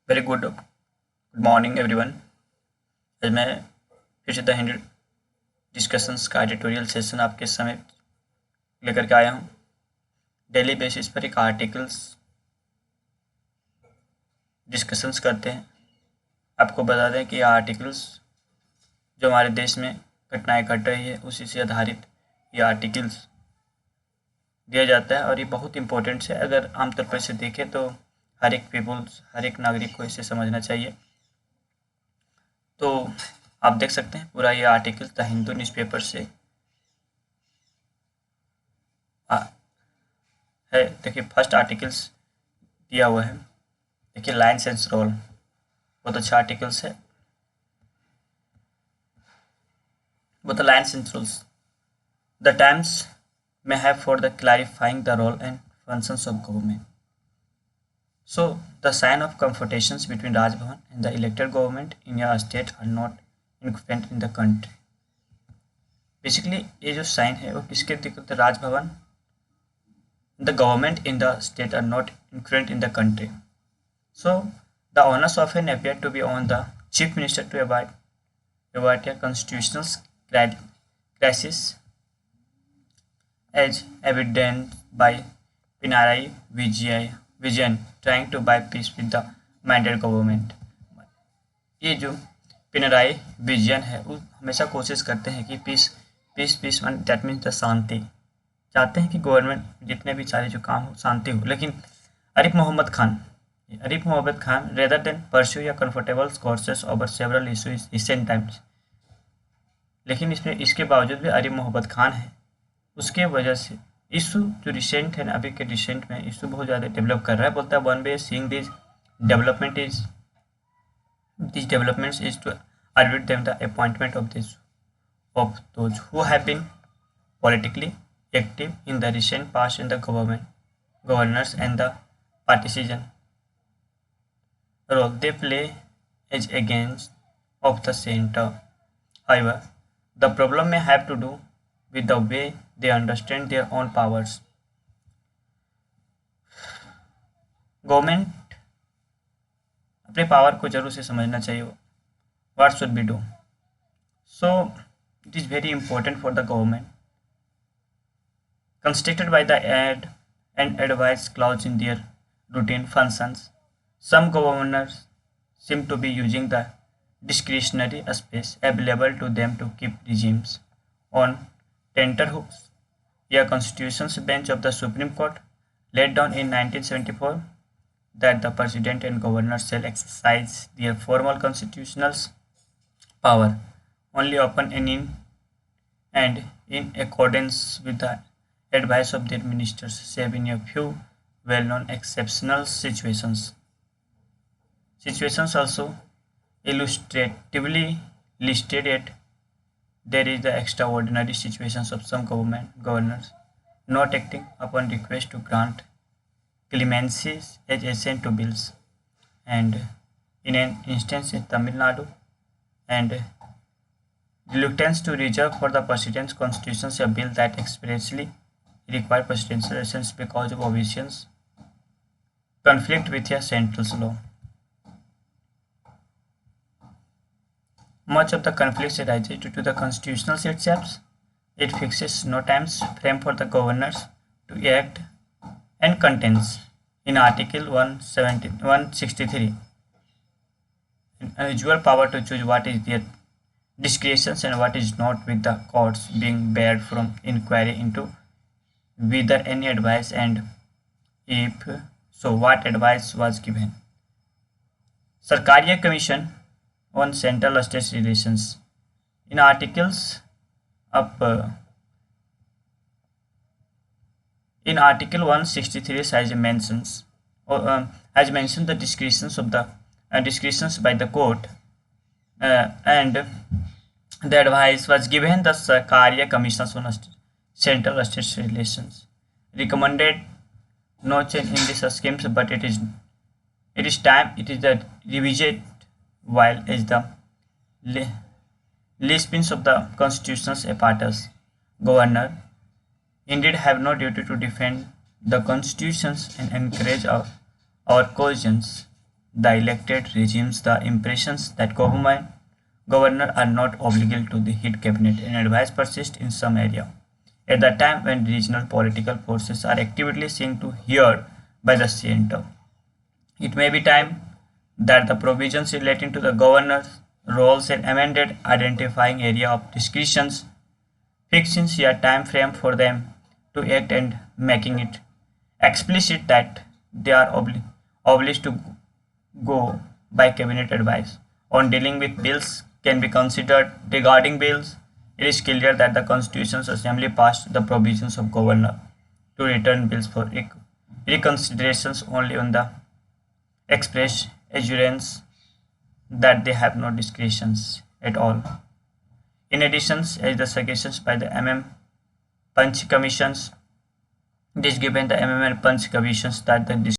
Very good morning everyone. आज मैं फिर से द हिंदी डिस्कशंस का एडिटोरियल सेशन आपके समय लेकर के आया हूँ। डेली बेसिस पर एक आर्टिकल्स डिस्कशंस करते हैं। आपको बता दें कि ये आर्टिकल्स जो हमारे देश में घटनाएं घट रही है उसी से आधारित ये आर्टिकल्स दिया जाता है और ये बहुत इंपॉर्टेंट है। अगर आमतौर पर इसे देखें तो हर एक नागरिक को इसे समझना चाहिए। तो आप देख सकते हैं पूरा ये आर्टिकल द हिंदू न्यूज़पेपर से है। देखिए फर्स्ट आर्टिकल्स दिया हुआ है। देखिए लाइन सेंस रोल बहुत अच्छा आर्टिकल्स है। वो the line sense rules the times may have for the clarifying the role and functions of government. So the sign of confrontations between Raj Bhavan and the elected government in your state are not infrequent in the country. Basically ये जो sign है वो किसके दिक्कत है? Raj Bhavan, the government in the state are not infrequent in the country. So the onus often appear to be on the chief minister to avoid a constitutional crisis as evidenced by Pinarayi Vijayan trying to buy peace with the mandate government. ये जो पिनराई विजयन है वो हमेशा कोशिश करते हैं कि piece that means the शांति चाहते हैं कि गवर्नमेंट जितने भी सारे जो काम हो शांति हो। लेकिन Arif Mohammad Khan rather than pursue या comfortable courses over several issues recent times. लेकिन इसमें इसके बावजूद भी आरिफ मोहम्मद खान है, उसके वजह से इशू जो रिसेंट है ना, अभी के रिसेंट में इशू बहुत ज़्यादा डेवलप कर रहा है। बोलता है one way seeing this developments is to avoid them the appointment of those who have been politically active in the recent past in the governors and the partisan role they play as against of the center. However, the problem may have to do with the way they understand their own powers. Government अपने power को जरूर से समझना चाहिए। What should be do? So it is very important for the government constricted by the aid and advice clause in their routine functions. Some governors seem to be using the discretionary space available to them to keep regimes on tenterhooks. A constitutional bench of the Supreme Court laid down in 1974 that the president and governor shall exercise their formal constitutional power only upon and in accordance with the advice of their ministers, save in a few well-known exceptional situations. Situations also illustratively listed yet there is the extraordinary situations of some governors not acting upon request to grant clemency as assent to bills, and in an instance in Tamil Nadu, and reluctance to reserve for the president's constitution a bill that expressly require presidential assent because of obvious conflict with a central law. Much of the conflicts arises due to the constitutional itself. It fixes no time frame for the governors to act and contains in Article 163 an unusual power to choose what is their discretions and what is not, with the courts being barred from inquiry into whether any advice, and if so what advice was given. Sarkariya Commission on Central State Relations in articles of in Article 163 has mentioned the discretions of the discretions by the court, and the advice was given the Sarkariya Commission on Central State Relations recommended no change in these schemes, but it is the revisit while as the linchpins of the constitutional apparatus. Governor indeed have no duty to defend the constitutions and encourage our cautions the elected regimes the impressions that governor are not obligated to the hit cabinet and advice persist in some area. At the time when regional political forces are actively seen to hear by the center, it may be time that the provisions relating to the governor's roles and amended identifying area of discretions, fixing a time frame for them to act and making it explicit that they are obliged to go by cabinet advice on dealing with bills can be considered. Regarding bills, it is clear that the Constitution Assembly passed the provisions of governor to return bills for reconsiderations only on the express assurance that they have no discretions at all. In addition, as the suggestions by the Punch commissions, it is given the and Punch commissions that the